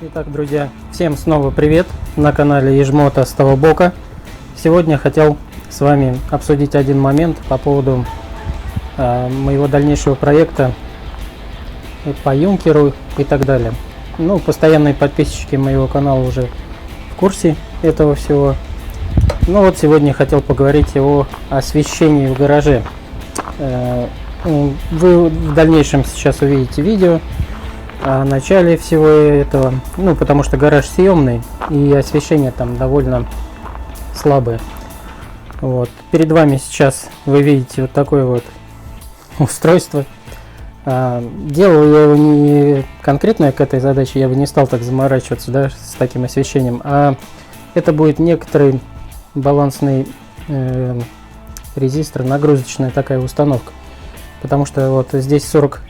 Итак, друзья, всем снова привет на канале Ежмота с того бока. Сегодня хотел с вами обсудить один момент по поводу моего дальнейшего проекта по юнкеру и так далее. Ну, постоянные подписчики моего канала уже в курсе этого всего. Ну вот сегодня хотел поговорить о освещении в гараже. Вы в дальнейшем сейчас увидите видео о начале всего этого, ну потому что гараж съемный и освещение там довольно слабое. Вот перед вами сейчас вы видите вот такое вот устройство. Делал я его не конкретно к этой задаче, я бы не стал так заморачиваться, да, с таким освещением, а это будет некоторый балансный резистор, нагрузочная такая установка, потому что вот здесь 40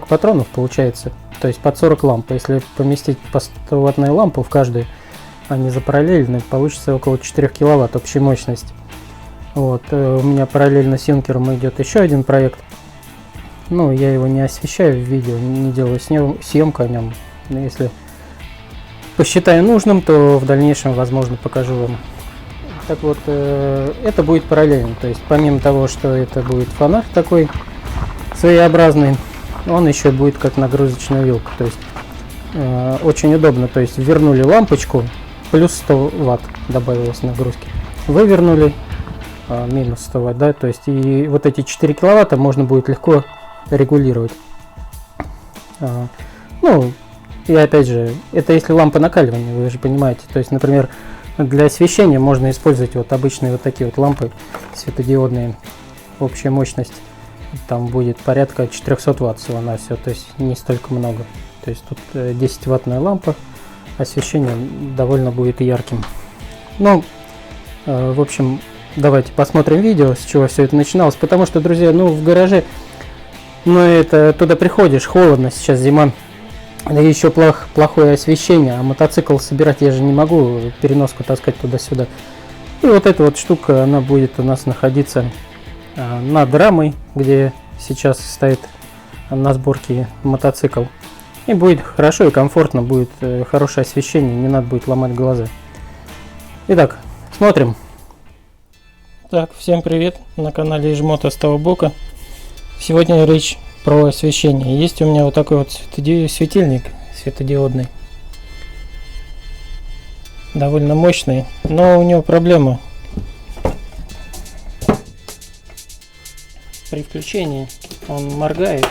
патронов получается, то есть под 40 ламп. Если поместить по 100-ваттную лампу в каждую, они запараллельны, получится около 4 киловатт общей мощности. Вот, у меня параллельно с юнкером идет еще один проект. Ну, я его не освещаю в видео, не делаю съемку о нем. Но если посчитаю нужным, то в дальнейшем, возможно, покажу вам. Так вот, это будет параллельно, то есть помимо того, что это будет фонарь такой своеобразный, он еще будет как нагрузочная вилка, то есть очень удобно, то есть вернули лампочку, плюс 100 ватт добавилось нагрузки, вывернули минус 100 ватт, да, то есть и вот эти 4 киловатта можно будет легко регулировать. Ну и опять же, это если лампа накаливания, вы же понимаете, то есть, например, для освещения можно использовать вот обычные вот такие вот лампы светодиодные, общая мощность там будет порядка 400 ватт всего на все, то есть не столько много. То есть тут 10 ваттная лампа, освещение довольно будет ярким. Ну, в общем, давайте посмотрим видео, с чего все это начиналось, потому что, друзья, ну в гараже, ну это туда приходишь, холодно, сейчас зима, да еще плохое освещение, а мотоцикл собирать я же не могу, переноску таскать туда-сюда. И вот эта вот штука, она будет у нас находиться над рамой, где сейчас стоит на сборке мотоцикл. И будет хорошо и комфортно, будет хорошее освещение, не надо будет ломать глаза. Итак, смотрим. Так, всем привет, на канале Ежмота с того бока. Сегодня речь про освещение. Есть у меня вот такой вот светильник светодиодный. Довольно мощный, но у него проблема. При включении он моргает.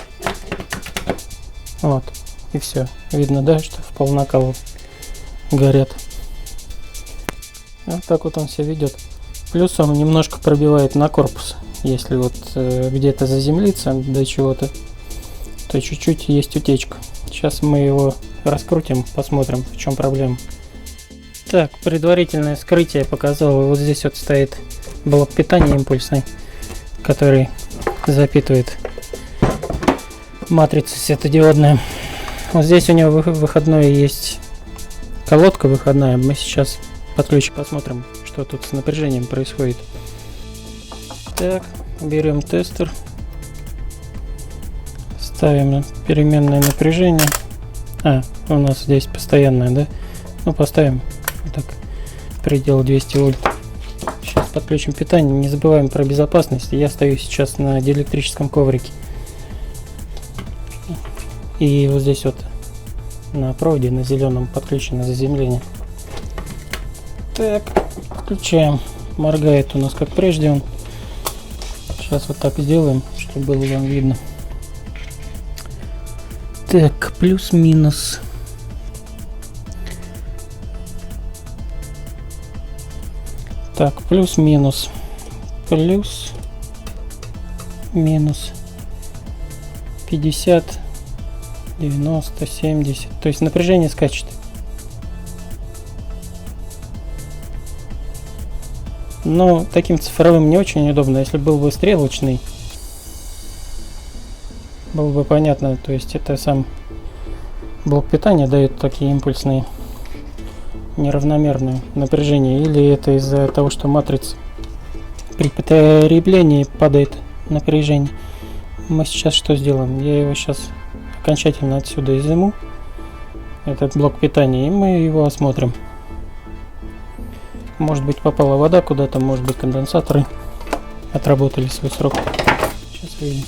Вот. И все. Видно, да, что в полнакалу горят. Вот так вот он себя ведет. Плюс он немножко пробивает на корпус. Если вот где-то заземлиться до чего-то, то чуть-чуть есть утечка. Сейчас мы его раскрутим, посмотрим, в чем проблема. Так, предварительное скрытие показало. Вот здесь вот стоит блок питания импульсный, который запитывает матрицу светодиодную. Вот здесь у него выходной есть колодка выходная. Мы сейчас подключим, посмотрим, что тут с напряжением происходит. Так, берем тестер, ставим переменное напряжение. У нас здесь постоянное, да? Ну, поставим вот так, предел 200 вольт. Сейчас подключим питание. Не забываем про безопасность. Я стою сейчас на диэлектрическом коврике. И вот здесь вот на проводе, на зеленом, подключено заземление. Так, включаем. Моргает у нас как прежде он. Сейчас вот так сделаем, чтобы было вам видно. Так, плюс-минус. Так, плюс-минус. Плюс-минус 50, 90, 70. То есть напряжение скачет. Но таким цифровым не очень удобно. Если был бы стрелочный, было бы понятно. То есть это сам блок питания дает такие импульсные неравномерное напряжение, или это из-за того, что матрица при потреблении падает напряжение. Мы сейчас что сделаем? Я его сейчас окончательно отсюда изыму. этот блок питания, и мы его осмотрим. Может быть, попала вода куда-то, может быть, конденсаторы отработали свой срок. Сейчас увидим.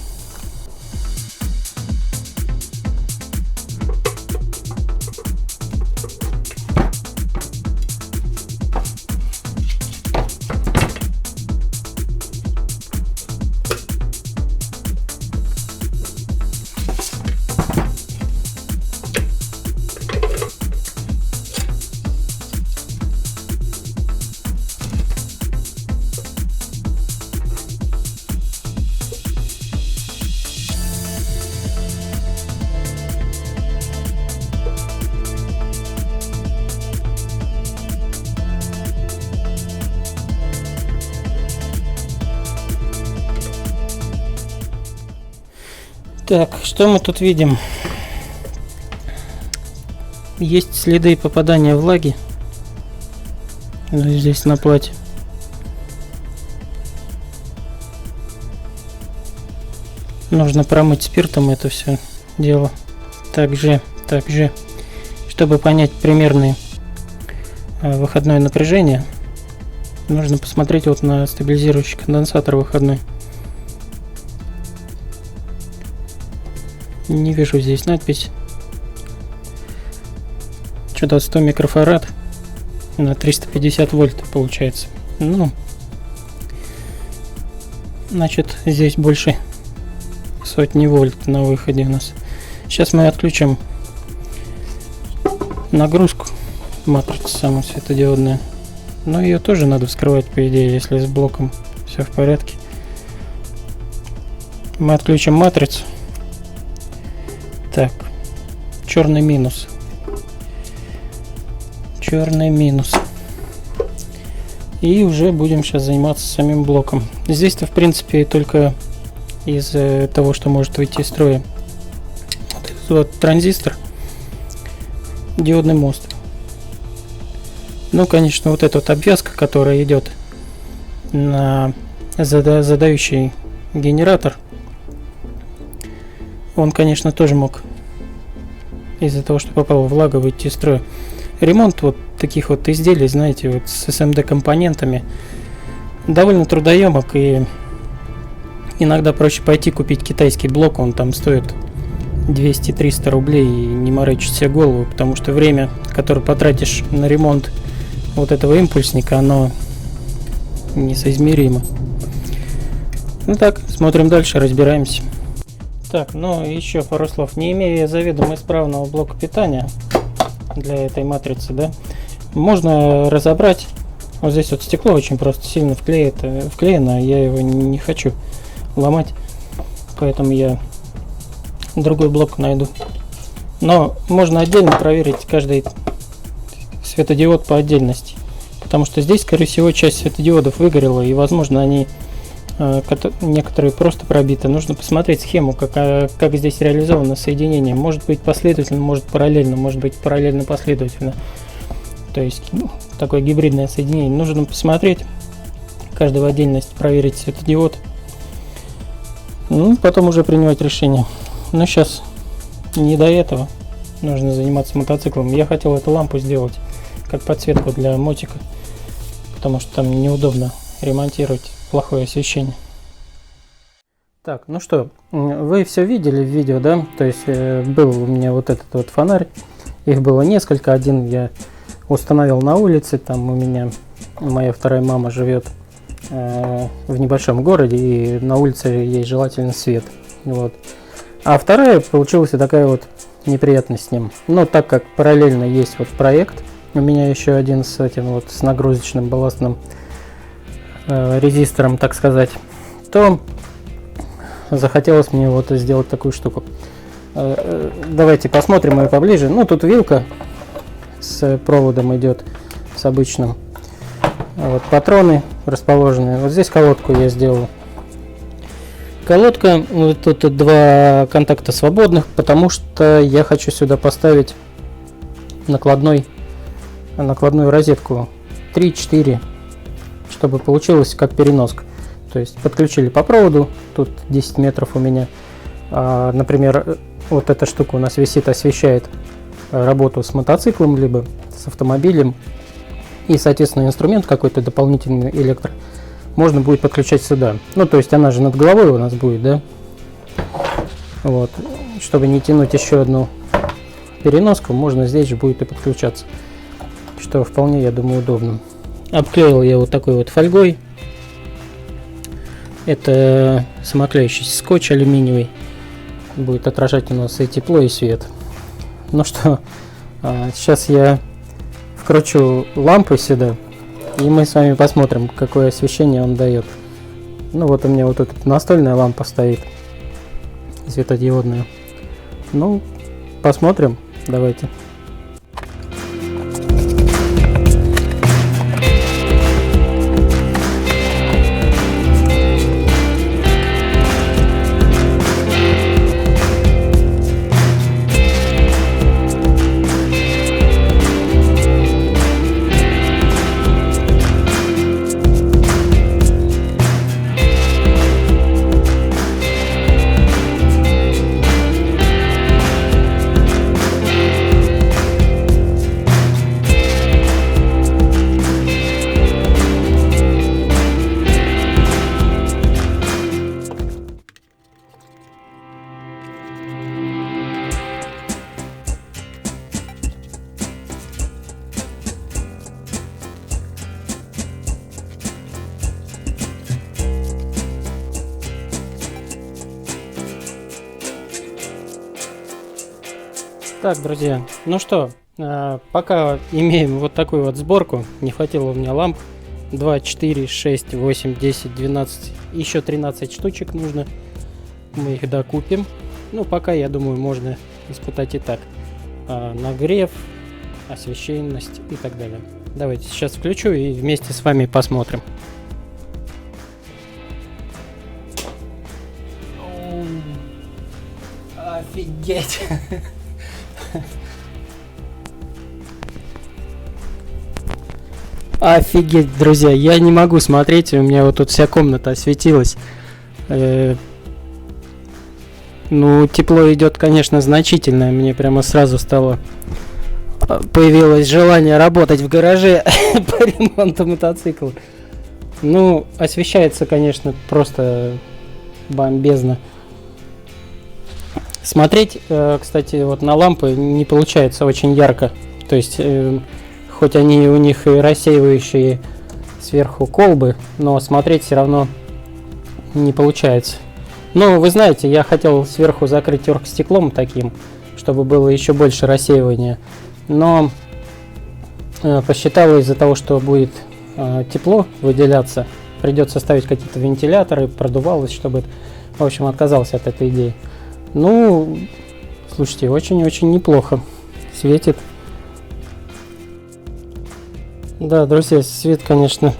Так, что мы тут видим? Есть следы попадания влаги здесь на плате. Нужно промыть спиртом это все дело. Также, чтобы понять примерное выходное напряжение, нужно посмотреть вот на стабилизирующий конденсатор выходной. Не вижу здесь надпись. Что-то 100 микрофарад на 350 вольт получается. Ну, значит, здесь больше сотни вольт на выходе у нас. Сейчас мы отключим нагрузку матрицы самую светодиодную. Но ее тоже надо вскрывать, по идее, если с блоком все в порядке. Мы отключим матрицу. Так, черный минус. Черный минус. И уже будем сейчас заниматься самим блоком. Здесь-то, в принципе, только из того, что может выйти из строя вот этот вот транзистор, диодный мост. Ну, конечно, вот эта вот обвязка, которая идет на задающий генератор, он, конечно, тоже мог из-за того, что попала влага, выйти из строя. Ремонт вот таких вот изделий, знаете, вот с SMD компонентами довольно трудоемок, и иногда проще пойти купить китайский блок, он там стоит 200-300 рублей, и не морочить себе голову, потому что время, которое потратишь на ремонт вот этого импульсника, оно несоизмеримо. Ну так, смотрим дальше, разбираемся. Так, ну еще пару слов. Не имея заведомо исправного блока питания для этой матрицы, да, можно разобрать. Вот здесь вот стекло очень просто сильно вклеено, я его не хочу ломать, поэтому я другой блок найду. Но можно отдельно проверить каждый светодиод по отдельности, потому что здесь, скорее всего, часть светодиодов выгорела, и, возможно, они некоторые просто пробиты. Нужно посмотреть схему, как здесь реализовано соединение. Может быть последовательно, может параллельно, может быть параллельно последовательно. То есть такое гибридное соединение. Нужно посмотреть каждый в отдельности, проверить светодиод. Ну, потом уже принимать решение. Но сейчас не до этого. Нужно заниматься мотоциклом. Я хотел эту лампу сделать как подсветку для мотика, потому что там неудобно ремонтировать плохое освещение. Так, ну что, вы все видели в видео, да? То есть был у меня вот этот вот фонарь. Их было несколько. Один я установил на улице. Там у меня моя вторая мама живет в небольшом городе, и на улице ей желательно свет. Вот. А вторая получилась такая вот неприятность с ним. Но так как параллельно есть вот проект, у меня еще один с этим вот с нагрузочным балластным резистором, так сказать, то захотелось мне вот сделать такую штуку. Давайте посмотрим ее поближе. Ну, тут вилка с проводом идет, с обычным. Вот патроны расположены. Вот здесь колодку я сделал. Колодка, вот тут два контакта свободных, потому что я хочу сюда поставить накладную розетку 3-4, чтобы получилось как переноска. То есть подключили по проводу, тут 10 метров у меня. Например, вот эта штука у нас висит, освещает работу с мотоциклом, либо с автомобилем, и, соответственно, инструмент какой-то дополнительный электро можно будет подключать сюда. Ну, то есть она же над головой у нас будет, да? Вот. Чтобы не тянуть еще одну переноску, можно здесь же будет и подключаться. Что вполне, я думаю, удобно. Обклеил я вот такой вот фольгой. Это самоклеющийся скотч алюминиевый. Будет отражать у нас и тепло, и свет. Ну что, сейчас я вкручу лампы сюда, и мы с вами посмотрим, какое освещение он дает. Ну вот у меня вот эта настольная лампа стоит, светодиодная. Ну, посмотрим, давайте. Так, друзья, ну что, пока имеем вот такую вот сборку. Не хватило у меня ламп. 2, 4, 6, 8, 10, 12, еще 13 штучек нужно. Мы их докупим. Ну, пока, я думаю, можно испытать и так. Нагрев, освещенность и так далее. Давайте сейчас включу и вместе с вами посмотрим. Офигеть! Офигеть, друзья, я не могу смотреть, у меня вот тут вся комната осветилась. Ну, тепло идет, конечно, значительное, мне прямо сразу появилось желание работать в гараже по ремонту мотоцикла. Ну, освещается, конечно, просто бомбезно. Смотреть, кстати, вот на лампы не получается очень ярко. То есть, хоть они у них и рассеивающие сверху колбы, но смотреть все равно не получается. Ну, вы знаете, я хотел сверху закрыть оргстеклом таким, чтобы было еще больше рассеивания. Но посчитал, из-за того, что будет тепло выделяться, придется ставить какие-то вентиляторы, продувалось, чтобы, в общем, отказался от этой идеи. Ну, слушайте, очень-очень неплохо светит. Да, друзья, свет, конечно,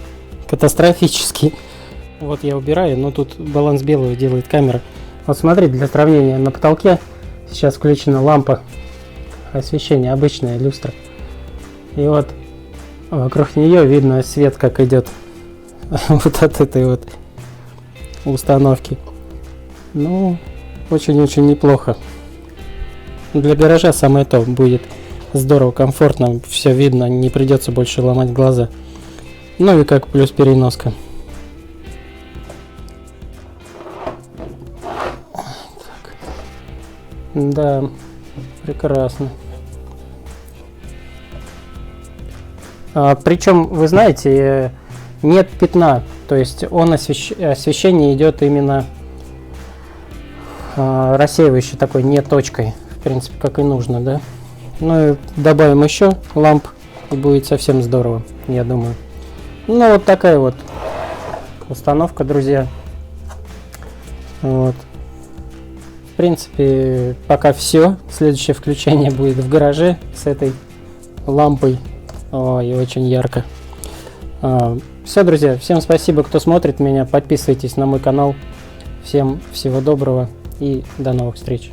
катастрофический. Вот я убираю, но тут баланс белого делает камера. Вот смотри, для сравнения, на потолке сейчас включена лампа освещения, обычная люстра. И вот вокруг нее видно свет, как идет вот от этой вот установки. Ну, очень-очень неплохо. Для гаража самое то будет. Здорово, комфортно, все видно, не придется больше ломать глаза. Ну и как плюс переноска. Так. Да, прекрасно. Причем, вы знаете, нет пятна, то есть освещение идет именно рассеивающий такой, не точкой, в принципе, как и нужно, да. Ну и добавим еще ламп, и будет совсем здорово, я думаю. Ну вот такая вот установка, друзья. Вот. В принципе, пока все. Следующее включение будет в гараже с этой лампой. Ой, очень ярко. Все, друзья, всем спасибо, кто смотрит меня. Подписывайтесь на мой канал. Всем всего доброго и до новых встреч.